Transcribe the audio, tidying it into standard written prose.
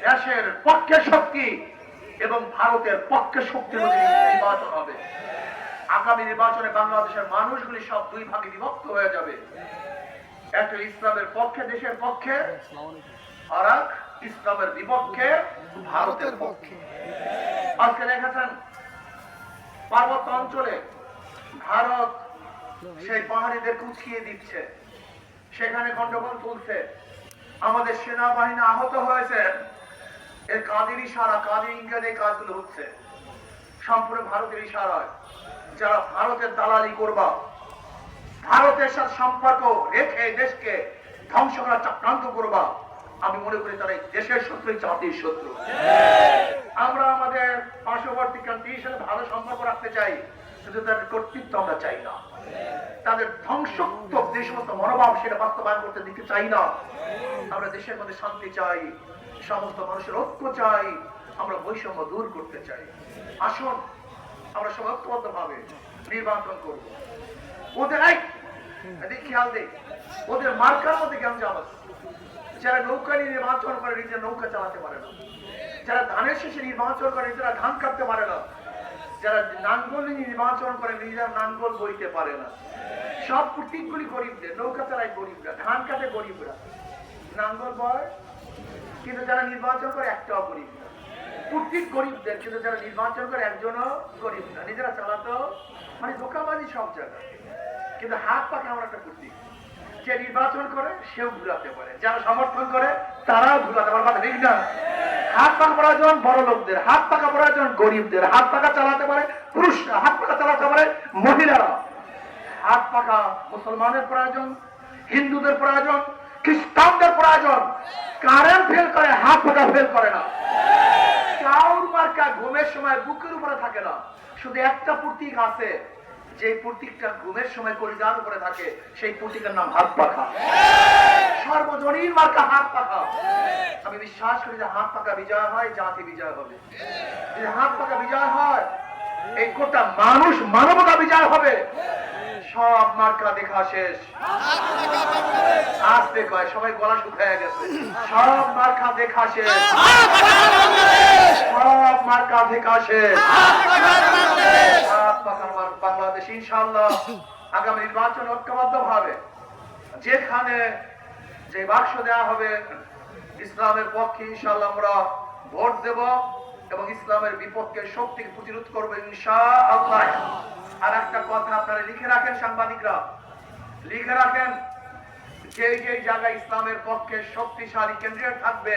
দেশের পক্ষে শক্তি এবং ভারতের পক্ষে শক্তির মধ্যে নির্বাচন হবে। আগামী নির্বাচনে বাংলাদেশের মানুষগুলি সব দুই ভাগে বিভক্ত হয়ে যাবে। একটা ইসলামের পক্ষে দেশের পক্ষে, আর এক ইসলামের বিপক্ষে ভারতের পক্ষে। আজকে দেখেছেন পার্বত্য অঞ্চলে ভারত সেই পাহাড়িদের কুচিয়ে দিচ্ছে, সেখানে গন্ডগোল চলছে, আমাদের সেনাবাহিনী আহত হয়েছে। এর কাদের ইশারা, কাদের ইঙ্গিতে এই কাজগুলো হচ্ছে? সম্পূর্ণ ভারতের ইশারায়। যারা ভারতের দালালি করবা, ভারতের সাথে সম্পর্ক রেখে দেশকে ধ্বংস করার চক্রান্ত করবা, আমি মনে করি তারা দেশের শত্রু, জাতির শত্রু। আমরা আমাদের পার্শ্ববর্তী কান্ট্রির সাথে ভালো সম্পর্ক রাখতে চাই, কিন্তু তাদের কর্তৃত্ব আমরা চাই না। তাদের ধ্বংসাত্মক যে সমস্ত মনোভাব সেটা বাস্তবায়ন করতে দিতে চাই না। আমরা দেশের মধ্যে শান্তি চাই, সমস্ত মানুষের ঐক্য চাই, আমরা বৈষম্য দূর করতে চাই। আসুন আমরা সব ঐক্যবদ্ধ ভাবে নির্বাচন করব। ওদের খেয়াল দেই, ওদের মার্কার মধ্যে গ্যাঞ্জাম আছে। যারা নৌকা নিয়ে নির্বাচন করে নিজের নৌকা চালাতে পারে না, যারা ধানের শেষে নির্বাচন করে নিজেরা ধান কাটতে পারে না, যারা নাঙ্গল নিয়ে নির্বাচন করে নিজেরা নাঙ্গল বইতে পারে না। সব প্রতীকগুলি গরিবদের, নৌকা চালায় গরিবরা, ধান কাটে গরিবরা, নাঙ্গল বয়, কিন্তু যারা নির্বাচন করে একটাও গরিব না। প্রতীক গরিবদের, কিন্তু যারা নির্বাচন করে একজনও গরিব না। নিজেরা চালাতো মানে ধোকাবাজি সব জায়গায়, কিন্তু হাত পা কেমন একটা প্রতীক। যে নির্বাচন করে সেও ঘুরাতে পারে, যারা সমর্থন করে তারাও ঘুরাতে পারে। কথা ঠিক না? হাত পাকা প্রয়োজন বড় লোকদের, হাত পাকা প্রয়োজন গরিবদের, হাত পাকা চালাতে পারে পুরুষরা, হাত পাকা চালাতে পারে মহিলারা। হাত পাকা মুসলমানের প্রয়োজন, হিন্দুদের প্রয়োজন, খ্রিস্টানদের প্রয়োজন। কারেন্ট ফেল করে, হাত পাকা ফেল করে না। কাউর মার্কা ঘুমের সময় বুকের উপরে থাকে না। শুধু একটা প্রতীক আছে, যে প্রতীকটা ঘুমের সময় কলিজার উপরে থাকে, সেই প্রতীকের নাম হাত পাখা। সর্বজনীন মার্কা হাত পাখা। আমি বিশ্বাস করি যে হাত পাকা বিজয় হয়, জাতি বিজয় হবে। যদি হাত পাকা বিজয় হয়, এই গোটা মানুষ মানবতা বিজয় হবে। সব মার্কা দেখা শেষ। আসতে কয়, সবাই গলা শুকায় গেছে। সব মার্কা দেখা শেষ, সব মার্কা দেখা শেষ। বাংলাদেশ ইনশাআল্লাহ আগামী নির্বাচন ঐক্যবদ্ধ ভাবে, যেখানে যে বাক্স দেওয়া হবে ইসলামের পক্ষে ইনশাআল্লাহ আমরা ভোট দেব এবং ইসলামের বিপক্ষে শক্তিকে প্রতিরোধ করবো ইনশাআল্লাহ। আর একটা কথা আপনারা লিখে রাখেন, সাংবাদিকরা লিখে রাখেন, যে যে জায়গায় ইসলামের পক্ষে শক্তিশালী ক্যান্ডিডেট থাকবে